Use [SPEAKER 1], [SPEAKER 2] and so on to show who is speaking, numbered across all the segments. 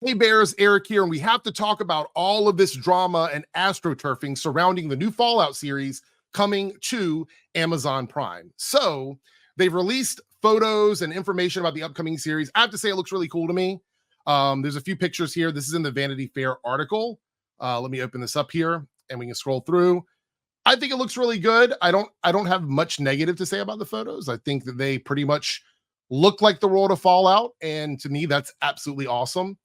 [SPEAKER 1] Hey Bears, Eric here, and we have to talk about all of this drama and astroturfing surrounding the new Fallout series coming to Amazon Prime. So they've released photos and information about the upcoming series. I have to say it looks really cool to me. There's a few pictures here. This is in the Vanity Fair article. Let me open this up here and we can scroll through. I think it looks really good. I don't have much negative to say about the photos. I think that they pretty much look like the world of Fallout, and to me, that's absolutely awesome.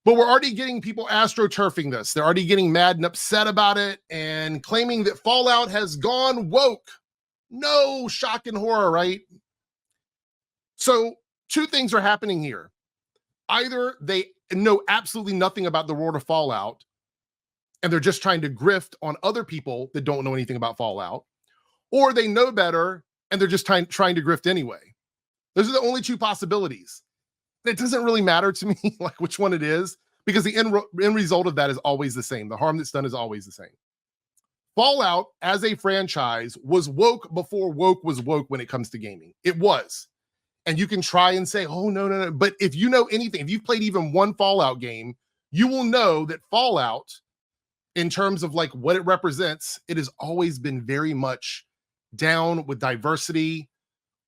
[SPEAKER 1] But we're already getting people astroturfing this. They're already getting mad and upset about it and claiming that Fallout has gone woke. No, shock and horror, right? So two things are happening here. Either they know absolutely nothing about the world of Fallout and they're just trying to grift on other people that don't know anything about Fallout, or they know better and they're just trying to grift anyway. Those are the only two possibilities. It doesn't really matter to me like which one it is, because the end result of that is always the same. The harm that's done is always the same. Fallout as a franchise was woke before woke was woke when it comes to gaming. It was. And you can try and say, oh, no. But if you know anything, if you've played even one Fallout game, you will know that Fallout, in terms of like what it represents, it has always been very much down with diversity,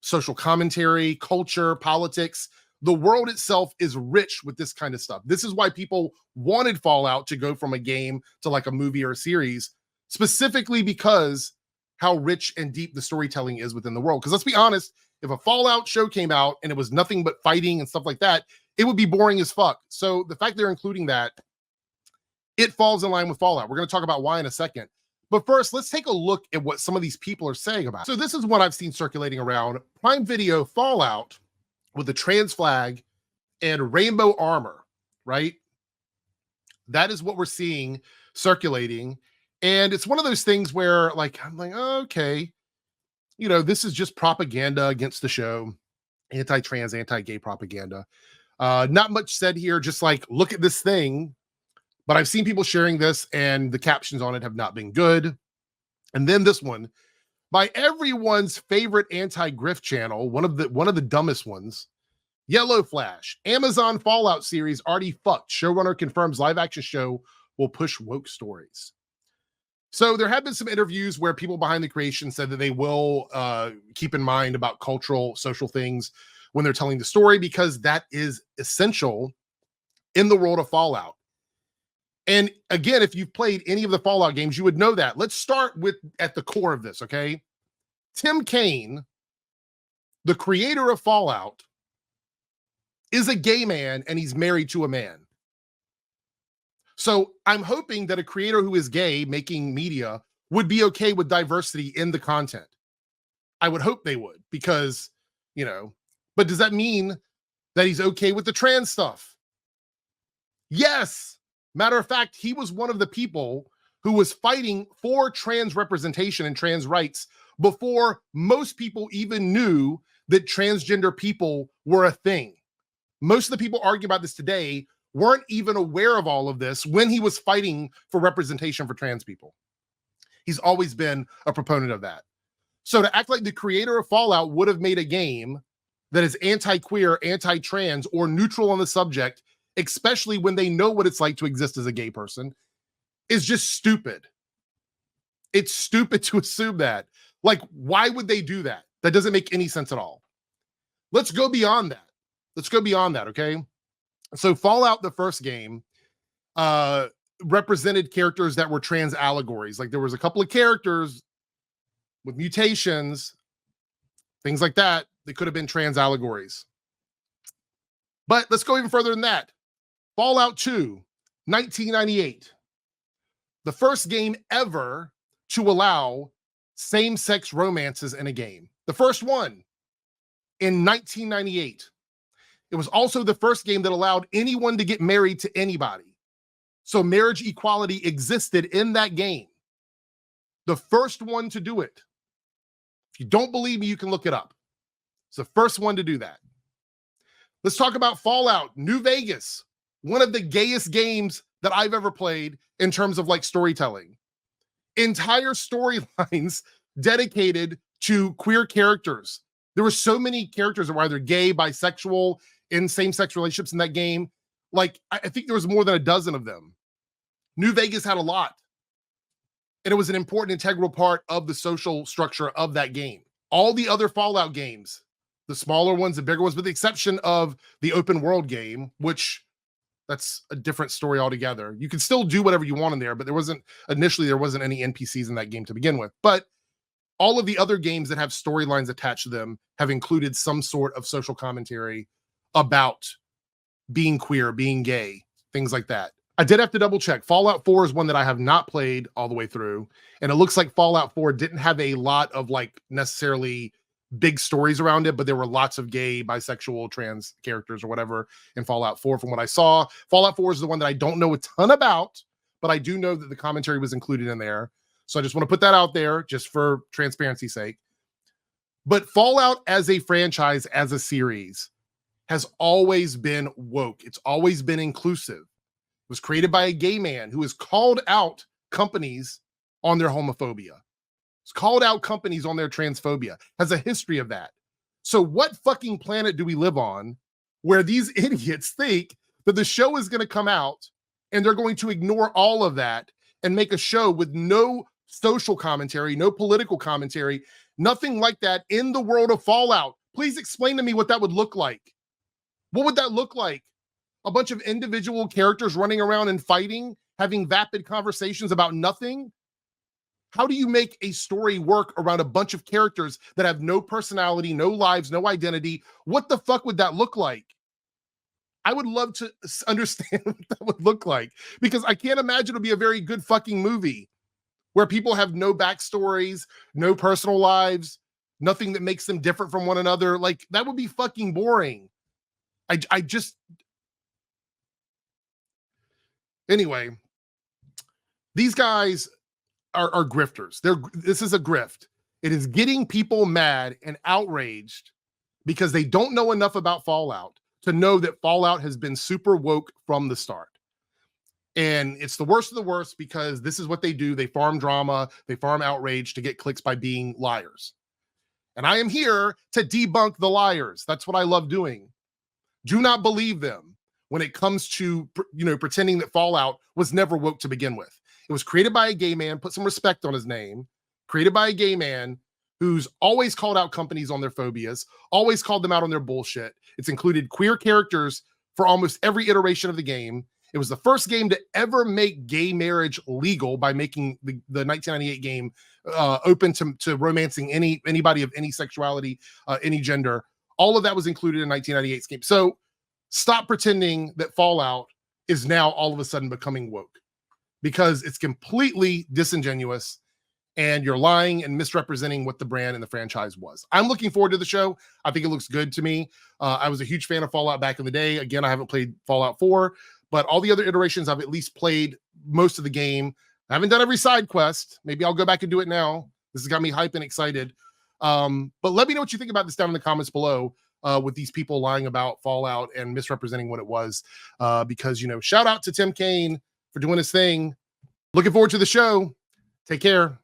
[SPEAKER 1] social commentary, culture, politics. The world itself is rich with this kind of stuff. This is why people wanted Fallout to go from a game to like a movie or a series, specifically because how rich and deep the storytelling is within the world. Because let's be honest, if a Fallout show came out and it was nothing but fighting and stuff like that, it would be boring as fuck. So the fact they're including that, it falls in line with Fallout. We're going to talk about why in a second. But first, let's take a look at what some of these people are saying about it. So this is what I've seen circulating around. Prime Video Fallout with the trans flag and rainbow armor, right? That is what we're seeing circulating. And it's one of those things where like, I'm like, oh, okay, you know, this is just propaganda against the show, anti-trans, anti-gay propaganda. Not much said here, just like, look at this thing. But I've seen people sharing this and the captions on it have not been good. And then this one, by everyone's favorite anti-grift channel, one of the dumbest ones, Yellow Flash, Amazon Fallout series already fucked. Showrunner confirms live action show will push woke stories. So there have been some interviews where people behind the creation said that they will keep in mind about cultural, social things when they're telling the story, because that is essential in the world of Fallout. And again, if you've played any of the Fallout games, you would know that. Let's start with at the core of this, okay? Tim Kaine, the creator of Fallout, is a gay man and he's married to a man. So I'm hoping that a creator who is gay making media would be okay with diversity in the content. I would hope they would, because, you know, but does that mean that he's okay with the trans stuff? Yes. Matter of fact, he was one of the people who was fighting for trans representation and trans rights before most people even knew that transgender people were a thing. Most of the people arguing about this today weren't even aware of all of this when he was fighting for representation for trans people. He's always been a proponent of that. So to act like the creator of Fallout would have made a game that is anti-queer, anti-trans, or neutral on the subject, especially when they know what it's like to exist as a gay person, is just stupid. It's stupid to assume that. Like, why would they do that? That doesn't make any sense at all. Let's go beyond that. Okay? So Fallout, the first game, represented characters that were trans allegories. Like there was a couple of characters with mutations, things like that, that could have been trans allegories. But let's go even further than that. Fallout 2, 1998. The first game ever to allow same-sex romances in a game. The first one in 1998. It was also the first game that allowed anyone to get married to anybody. So marriage equality existed in that game. The first one to do it. If you don't believe me, you can look it up. It's the first one to do that. Let's talk about Fallout New Vegas. One of the gayest games that I've ever played in terms of like storytelling. Entire storylines dedicated to queer characters. There were so many characters that were either gay, bisexual, in same-sex relationships in that game. Like, I think there was more than a dozen of them. New Vegas had a lot. And it was an important, integral part of the social structure of that game. All the other Fallout games, the smaller ones, the bigger ones, with the exception of the open world game, which that's a different story altogether. You can still do whatever you want in there, but there wasn't any NPCs in that game to begin with. But all of the other games that have storylines attached to them have included some sort of social commentary about being queer, being gay, things like that. I did have to double check. Fallout 4 is one that I have not played all the way through. And it looks like Fallout 4 didn't have a lot of like necessarily big stories around it, but there were lots of gay, bisexual, trans characters or whatever in Fallout 4 from what I saw. Fallout 4 is the one that I don't know a ton about, but I do know that the commentary was included in there. So I just want to put that out there just for transparency's sake. But Fallout as a franchise, as a series, has always been woke. It's always been inclusive. It was created by a gay man who has called out companies on their homophobia. It's called out companies on their transphobia, has a history of that. So what fucking planet do we live on where these idiots think that the show is going to come out and they're going to ignore all of that and make a show with no social commentary, no political commentary, nothing like that in the world of Fallout? Please explain to me what that would look like. What would that look like? A bunch of individual characters running around and fighting, having vapid conversations about nothing? How do you make a story work around a bunch of characters that have no personality, no lives, no identity? What the fuck would that look like? I would love to understand what that would look like, because I can't imagine it'll be a very good fucking movie where people have no backstories, no personal lives, nothing that makes them different from one another. Like, that would be fucking boring. Anyway, these guys are grifters. This is a grift. It is getting people mad and outraged because they don't know enough about Fallout to know that Fallout has been super woke from the start. And it's the worst of the worst because this is what they do. They farm drama, they farm outrage to get clicks by being liars. And I am here to debunk the liars. That's what I love doing. Do not believe them when it comes to, pretending that Fallout was never woke to begin with. It was created by a gay man, put some respect on his name, created by a gay man who's always called out companies on their phobias, always called them out on their bullshit. It's included queer characters for almost every iteration of the game. It was the first game to ever make gay marriage legal by making the 1998 game open to romancing anybody of any sexuality, any gender. All of that was included in 1998's game. So stop pretending that Fallout is now all of a sudden becoming woke, because it's completely disingenuous and you're lying and misrepresenting what the brand and the franchise was. I'm looking forward to the show. I think it looks good to me. I was a huge fan of Fallout back in the day. Again, I haven't played Fallout 4, but all the other iterations I've at least played most of the game. I haven't done every side quest. Maybe I'll go back and do it now. This has got me hyped and excited. But let me know what you think about this down in the comments below, with these people lying about Fallout and misrepresenting what it was. Because, shout out to Tim Kaine for doing his thing. Looking forward to the show. Take care.